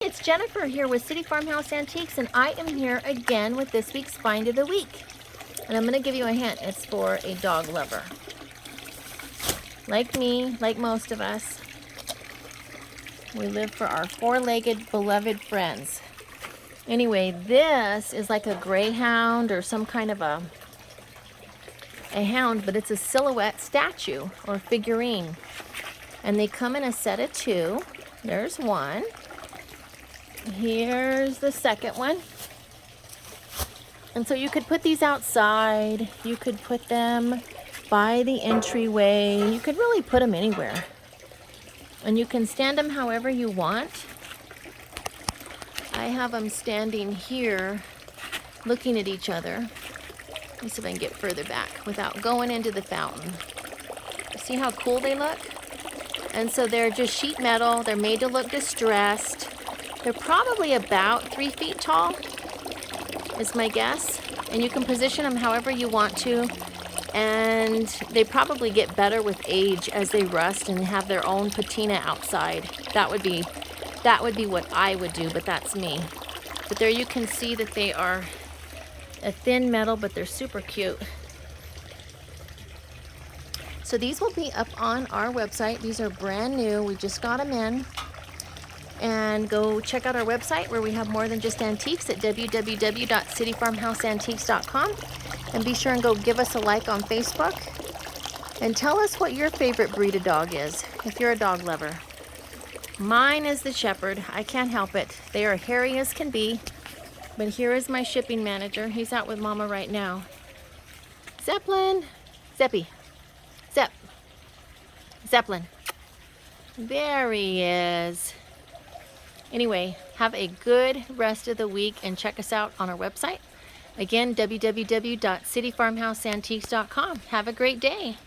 it's Jennifer here with City Farmhouse Antiques, and I am here again with this week's Find of the Week. And I'm going to give you a hint. It's for a dog lover. Like me, like most of us, we live for our four-legged beloved friends. Anyway, this is like a greyhound or some kind of a hound, but it's a silhouette statue or figurine. And they come in a set of two. There's one. Here's the second one. And so you could put these outside. You could put them by the entryway. You could really put them anywhere. And you can stand them however you want. I have them standing here looking at each other. Let me see if I can get further back without going into the fountain. See how cool they look? And so they're just sheet metal. They're made to look distressed. They're probably about 3 feet tall, is my guess. And you can position them however you want to. And they probably get better with age as they rust and have their own patina outside. That would be what I would do, but that's me. But there you can see that they are a thin metal, but they're super cute. So these will be up on our website. These are brand new. We just got them in. And go check out our website where we have more than just antiques at www.cityfarmhouseantiques.com. And be sure and go give us a like on Facebook. And tell us what your favorite breed of dog is, if you're a dog lover. Mine is the Shepherd. I can't help it. They are hairy as can be. But here is my shipping manager. He's out with Mama right now. Zeppelin. Zeppy. Zepp. Zeppelin. There he is. Anyway, have a good rest of the week and check us out on our website. Again, www.cityfarmhouseantiques.com. Have a great day.